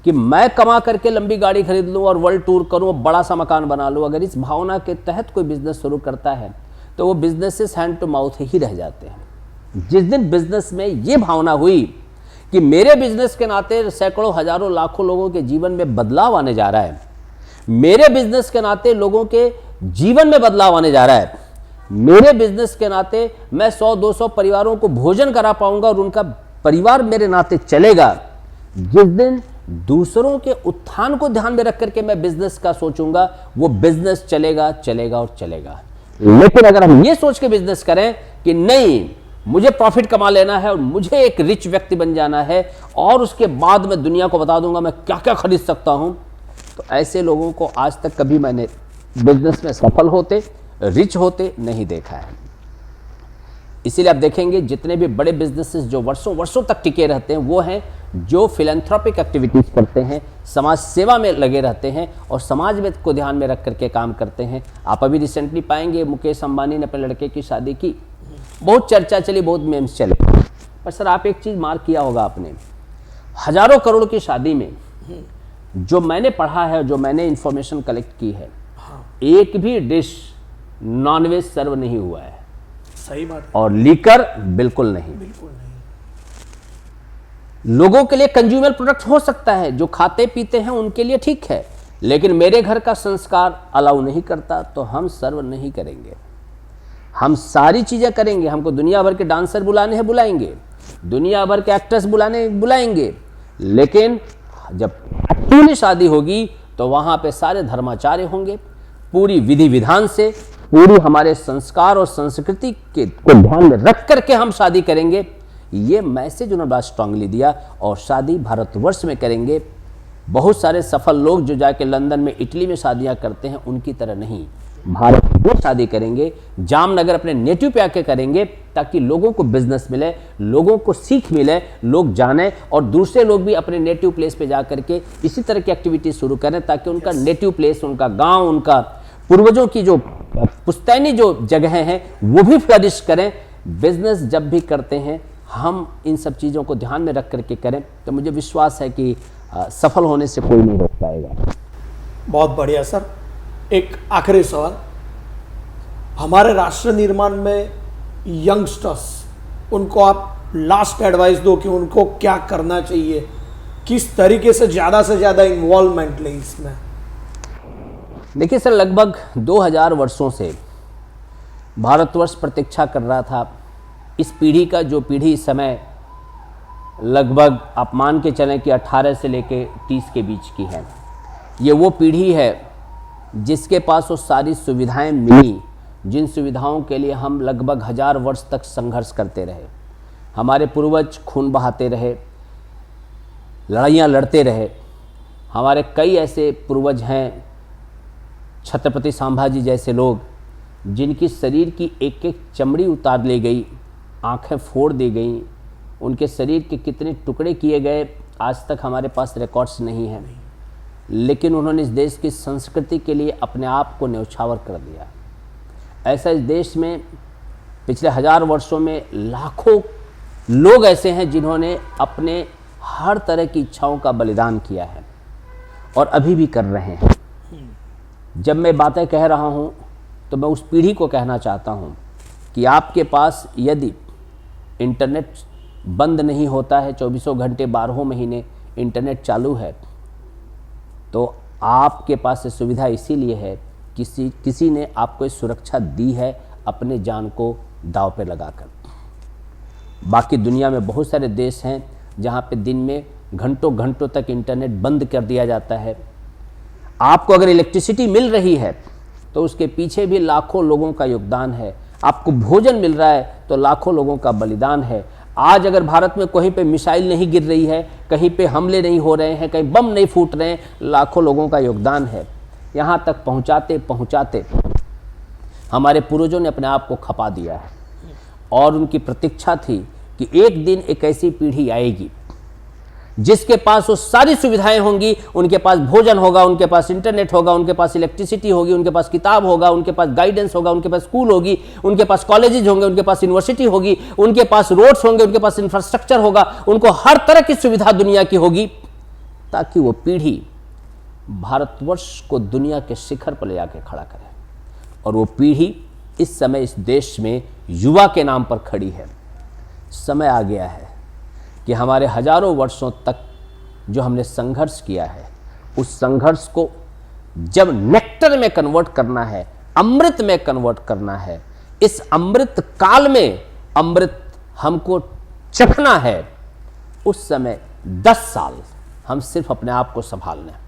कि मैं कमा करके लंबी गाड़ी खरीद लूं और वर्ल्ड टूर करूं, बड़ा सा मकान बना लूं। अगर इस भावना के तहत कोई बिजनेस शुरू करता है तो वो बिजनेसेस हैंड टू माउथ ही रह जाते हैं। जिस दिन बिजनेस में ये भावना हुई कि मेरे बिजनेस के नाते सैकड़ों, हजारों, लाखों लोगों के जीवन में बदलाव आने जा रहा है, मेरे बिजनेस के नाते लोगों के जीवन में बदलाव आने जा रहा है, मेरे बिजनेस के नाते मैं 100-200 परिवारों को भोजन करा पाऊंगा और उनका परिवार मेरे नाते चलेगा, जिस दिन दूसरों के उत्थान को ध्यान में रख करके मैं बिजनेस का सोचूंगा, वो बिजनेस चलेगा चलेगा और चलेगा। लेकिन अगर हम ये सोच के बिजनेस करें कि नहीं, मुझे प्रॉफिट कमा लेना है और मुझे एक रिच व्यक्ति बन जाना है और उसके बाद मैं दुनिया को बता दूंगा मैं क्या क्या खरीद सकता हूं, तो ऐसे लोगों को आज तक कभी मैंने बिजनेस में सफल होते, रिच होते नहीं देखा है। इसीलिए आप देखेंगे जितने भी बड़े बिजनेसेस जो वर्षों वर्षों तक टिके रहते हैं वो हैं जो फिलैंथ्रोपिक एक्टिविटीज करते हैं, समाज सेवा में लगे रहते हैं और समाज में को ध्यान में रख करके काम करते हैं। आप अभी रिसेंटली पाएंगे मुकेश अंबानी ने अपने लड़के की शादी की बहुत चर्चा चली, बहुत मेम्स चले, पर सर आप एक चीज मार्क किया होगा आपने, हजारों करोड़ की शादी में जो मैंने पढ़ा है, जो मैंने इंफॉर्मेशन कलेक्ट की है, एक भी डिश नॉनवेज सर्व नहीं हुआ है। सही बात है। और लीकर बिल्कुल नहीं। लोगों के लिए कंज्यूमर प्रोडक्ट हो सकता है, जो खाते पीते हैं उनके लिए ठीक है, लेकिन मेरे घर का संस्कार अलाउ नहीं करता, तो हम सर्व नहीं करेंगे। हम सारी चीजें करेंगे, हमको दुनिया भर के डांसर बुलाने हैं बुलाएंगे, दुनिया भर के एक्टर्स बुलाएंगे, लेकिन जब पूरी शादी होगी तो वहां पे सारे धर्माचार्य होंगे, पूरी विधि विधान से, पूरी हमारे संस्कार और संस्कृति के को ध्यान में रख करके हम शादी करेंगे। ये मैसेज उन्होंने बड़ा स्ट्रांगली दिया, और शादी भारतवर्ष में करेंगे। बहुत सारे सफल लोग जो जाके लंदन में, इटली में शादियां करते हैं, उनकी तरह नहीं, भारत में शादी करेंगे, जामनगर अपने नेटिव पे आके करेंगे, ताकि लोगों को बिजनेस मिले, लोगों को सीख मिले, लोग जाने, और दूसरे लोग भी अपने नेटिव प्लेस पे जा करके इसी तरह की एक्टिविटी शुरू करें, ताकि उनका नेटिव प्लेस, उनका गांव, उनका पूर्वजों की जो पुश्तैनी जो जगह हैं वो भी फ्लरिश करें। बिजनेस जब भी करते हैं हम इन सब चीज़ों को ध्यान में रख करके करें, तो मुझे विश्वास है कि सफल होने से कोई नहीं रोक पाएगा। बहुत बढ़िया सर। एक आखिरी सवाल, हमारे राष्ट्र निर्माण में यंगस्टर्स, उनको आप लास्ट एडवाइस दो कि उनको क्या करना चाहिए, किस तरीके से ज़्यादा इन्वॉल्वमेंट लें इसमें। देखिए सर, लगभग 2000 वर्षों से भारतवर्ष प्रतीक्षा कर रहा था। इस पीढ़ी का जो पीढ़ी इस समय लगभग आप मान के चलें कि 18 से लेके 30 के बीच की है, ये वो पीढ़ी है जिसके पास वो सारी सुविधाएं मिली, जिन सुविधाओं के लिए हम लगभग 1000 वर्ष तक संघर्ष करते रहे। हमारे पूर्वज खून बहाते रहे, लड़ाइयाँ लड़ते रहे। हमारे कई ऐसे पूर्वज हैं, छत्रपति संभाजी जैसे लोग, जिनकी शरीर की एक एक चमड़ी उतार ली गई, आंखें फोड़ दी गई, उनके शरीर के कितने टुकड़े किए गए आज तक हमारे पास रिकॉर्ड्स नहीं हैं, लेकिन उन्होंने इस देश की संस्कृति के लिए अपने आप को न्यौछावर कर दिया। ऐसा इस देश में पिछले 1000 वर्षों में लाखों लोग ऐसे हैं जिन्होंने अपने हर तरह की इच्छाओं का बलिदान किया है और अभी भी कर रहे हैं। जब मैं बातें कह रहा हूं तो मैं उस पीढ़ी को कहना चाहता हूं कि आपके पास यदि इंटरनेट बंद नहीं होता है, 24 घंटे 12 महीने इंटरनेट चालू है, तो आपके पास ये सुविधा इसीलिए है किसी ने आपको इस सुरक्षा दी है अपने जान को दांव पे लगाकर। बाकी दुनिया में बहुत सारे देश हैं जहाँ पे दिन में घंटों घंटों तक इंटरनेट बंद कर दिया जाता है। आपको अगर इलेक्ट्रिसिटी मिल रही है तो उसके पीछे भी लाखों लोगों का योगदान है। आपको भोजन मिल रहा है तो लाखों लोगों का बलिदान है। आज अगर भारत में कहीं पे मिसाइल नहीं गिर रही है, कहीं पे हमले नहीं हो रहे हैं, कहीं बम नहीं फूट रहे हैं, लाखों लोगों का योगदान है। यहाँ तक पहुँचाते पहुँचाते हमारे पूर्वजों ने अपने आप को खपा दिया है, और उनकी प्रतीक्षा थी कि एक दिन एक ऐसी पीढ़ी आएगी जिसके पास वो सारी सुविधाएं होंगी, उनके पास भोजन होगा, उनके पास इंटरनेट होगा, उनके पास इलेक्ट्रिसिटी होगी, उनके पास किताब होगा, उनके पास गाइडेंस होगा, उनके पास स्कूल होगी, उनके पास कॉलेजेज होंगे, उनके पास यूनिवर्सिटी होगी, उनके पास रोड्स होंगे, उनके पास इंफ्रास्ट्रक्चर होगा, उनको हर तरह की सुविधा दुनिया की होगी, ताकि वो पीढ़ी भारतवर्ष को दुनिया के शिखर पर ले जाकर खड़ा करे। और वो पीढ़ी इस समय इस देश में युवा के नाम पर खड़ी है। समय आ गया है कि हमारे हजारों वर्षों तक जो हमने संघर्ष किया है, उस संघर्ष को जब नेक्टर में कन्वर्ट करना है, अमृत में कन्वर्ट करना है, इस अमृत काल में अमृत हमको चखना है, उस समय 10 साल हम सिर्फ अपने आप को संभालना है।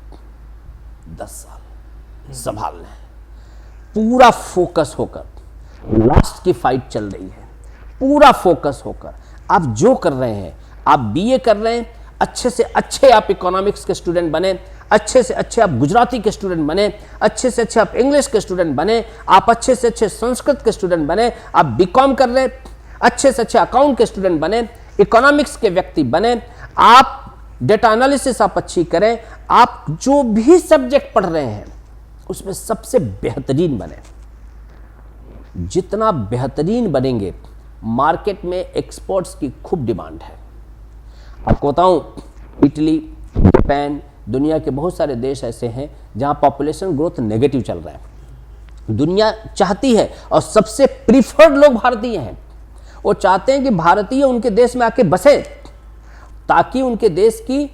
10 साल संभालना है, पूरा फोकस होकर। लास्ट की फाइट चल रही है, पूरा फोकस होकर आप जो कर रहे हैं, आप बीए कर रहे हैं, अच्छे से अच्छे आप इकोनॉमिक्स के स्टूडेंट बने, अच्छे से अच्छे आप गुजराती के स्टूडेंट बने, अच्छे से अच्छे आप इंग्लिश के स्टूडेंट बने, आप अच्छे से अच्छे संस्कृत के स्टूडेंट बने, आप बीकॉम कर रहे, अच्छे से अच्छे अकाउंट के स्टूडेंट बने, इकोनॉमिक्स के व्यक्ति बने, आप डेटा एनालिसिस आप अच्छी करें, आप जो भी सब्जेक्ट पढ़ रहे हैं उसमें सबसे बेहतरीन बने। जितना बेहतरीन बनेंगे, मार्केट में एक्सपोर्ट्स की खूब डिमांड है। आपको बताऊं, इटली, जापान, दुनिया के बहुत सारे देश ऐसे हैं जहां पॉपुलेशन ग्रोथ नेगेटिव चल रहा है। दुनिया चाहती है, और सबसे प्रीफर्ड लोग भारतीय हैं। वो चाहते हैं कि भारतीय उनके देश में आके बसे, ताकि उनके देश की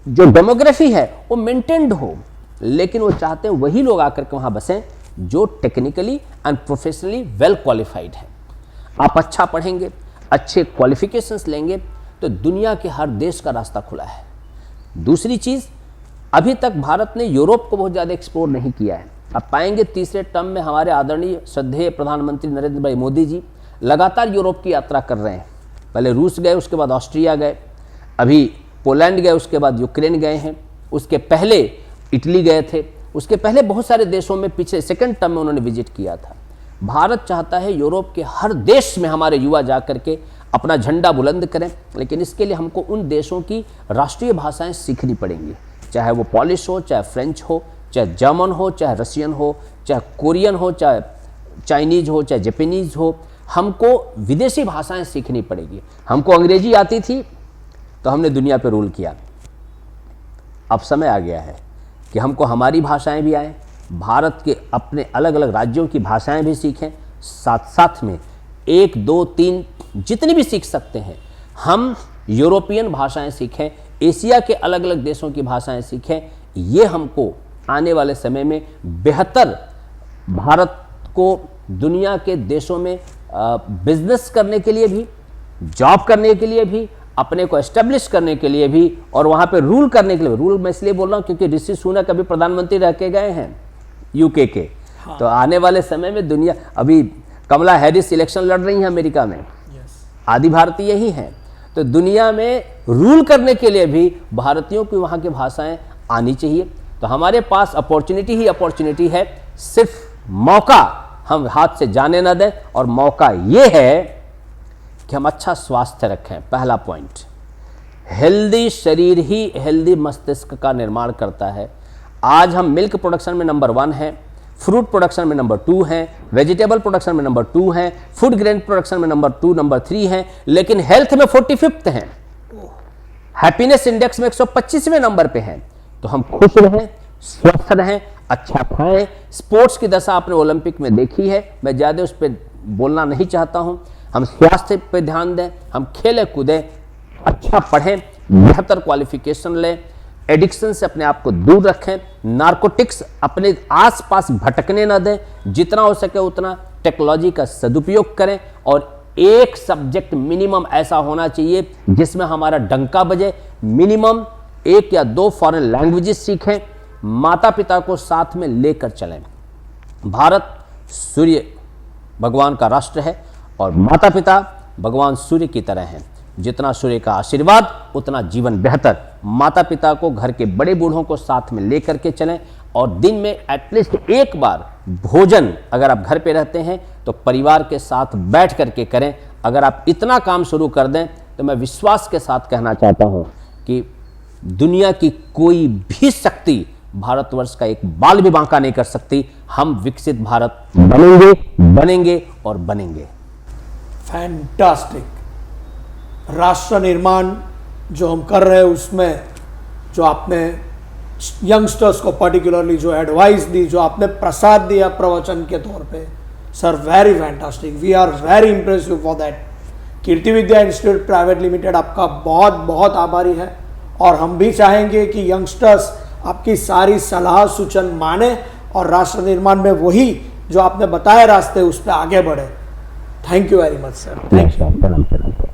जो डेमोग्राफी है वो मेंटेन्ड हो। लेकिन वो चाहते हैं वही लोग आकर के वहां बसें जो technically and professionally well qualified है। आप अच्छा पढ़ेंगे, अच्छे क्वालिफिकेशंस लेंगे, तो दुनिया के हर देश का रास्ता खुला है। दूसरी चीज़, अभी तक भारत ने यूरोप को बहुत ज़्यादा एक्सप्लोर नहीं किया है। आप पाएंगे तीसरे टर्म में हमारे आदरणीय श्रद्धेय प्रधानमंत्री नरेंद्र भाई मोदी जी लगातार यूरोप की यात्रा कर रहे हैं। पहले रूस गए, उसके बाद ऑस्ट्रिया गए, अभी पोलैंड गए, उसके बाद यूक्रेन गए हैं, उसके पहले इटली गए थे, उसके पहले बहुत सारे देशों में पिछले सेकंड टर्म में उन्होंने विजिट किया था। भारत चाहता है यूरोप के हर देश में हमारे युवा जा करके अपना झंडा बुलंद करें, लेकिन इसके लिए हमको उन देशों की राष्ट्रीय भाषाएं सीखनी पड़ेंगी, चाहे वो पॉलिश हो, चाहे फ्रेंच हो, चाहे जर्मन हो, चाहे रशियन हो, चाहे कोरियन हो, चाहे चाइनीज हो, चाहे जापानीज हो। हमको विदेशी भाषाएं सीखनी पड़ेगी। हमको अंग्रेजी आती थी तो हमने दुनिया पे रूल किया। अब समय आ गया है कि हमको हमारी भाषाएं भी आएँ, भारत के अपने अलग अलग राज्यों की भाषाएं भी सीखें, साथ साथ में 1, 2, 3 जितनी भी सीख सकते हैं। हम यूरोपियन भाषाएं सीखें, एशिया के अलग अलग देशों की भाषाएं सीखें। ये हमको आने वाले समय में बेहतर भारत को दुनिया के देशों में बिजनेस करने के लिए भी, जॉब करने के लिए भी, अपने को एस्टेब्लिश करने के लिए भी, और वहाँ पे रूल करने के लिए। रूल मैं इसलिए बोल रहा हूँ क्योंकि ऋषि सुनक अभी प्रधानमंत्री रह के गए हैं यूके के। हाँ। तो आने वाले समय में दुनिया, अभी कमला हैरिस इलेक्शन लड़ रही हैं अमेरिका में, आदि भारतीय ही हैं। तो दुनिया में रूल करने के लिए भी भारतीयों की वहाँ की भाषाएं आनी चाहिए। तो हमारे पास अपॉर्चुनिटी ही अपॉर्चुनिटी है, सिर्फ मौका हम हाथ से जाने न दें। और मौका ये है कि हम अच्छा स्वास्थ्य रखें। पहला पॉइंट, हेल्दी शरीर ही हेल्दी मस्तिष्क का निर्माण करता है। आज हम मिल्क प्रोडक्शन में नंबर 1 हैं, फ्रूट प्रोडक्शन में नंबर 2 हैं, वेजिटेबल प्रोडक्शन में नंबर 2 हैं, फूड ग्रेन प्रोडक्शन में नंबर 2, नंबर 3 हैं, लेकिन हेल्थ में 45th हैं। हैप्पीनेस इंडेक्स में 125वें नंबर पे हैं। तो हम खुश रहें, स्वस्थ रहें, अच्छा खाएं। स्पोर्ट्स की दशा आपने ओलंपिक में देखी है, मैं ज़्यादा उस पर बोलना नहीं चाहता हूं। हम स्वास्थ्य पे ध्यान दें, हम खेलें कूदें, अच्छा पढ़ें, बेहतर क्वालिफिकेशन लें, एडिक्शन से अपने आप को दूर रखें, नारकोटिक्स अपने आसपास भटकने न दें, जितना हो सके उतना टेक्नोलॉजी का सदुपयोग करें। और एक सब्जेक्ट मिनिमम ऐसा होना चाहिए जिसमें हमारा डंका बजे। मिनिमम 1 या 2 फॉरेन लैंग्वेजेस सीखें, माता पिता को साथ में लेकर चलें। भारत सूर्य भगवान का राष्ट्र है और माता पिता भगवान सूर्य की तरह हैं। जितना सूर्य का आशीर्वाद उतना जीवन बेहतर। माता पिता को, घर के बड़े बूढ़ों को साथ में लेकर के चलें, और दिन में एटलीस्ट एक बार भोजन, अगर आप घर पे रहते हैं तो परिवार के साथ बैठ करके करें। अगर आप इतना काम शुरू कर दें तो मैं विश्वास के साथ कहना चाहता हूं कि दुनिया की कोई भी शक्ति भारतवर्ष का एक बाल भी बांका नहीं कर सकती। हम विकसित भारत बनेंगे और बनेंगे। फैंटास्टिक। राष्ट्र निर्माण जो हम कर रहे हैं उसमें जो आपने यंगस्टर्स को पर्टिकुलरली जो एडवाइस दी, जो आपने प्रसाद दिया प्रवचन के तौर पे, sir very fantastic. We are very impressive for that. Kirti Vidya Institute Private Limited आपका बहुत बहुत आभारी है, और हम भी चाहेंगे कि यंगस्टर्स आपकी सारी सलाह सूचन माने और राष्ट्र निर्माण में वही जो आपने बताया रास्ते उस पर आगे बढ़े। Thank you very much sir. Thank you.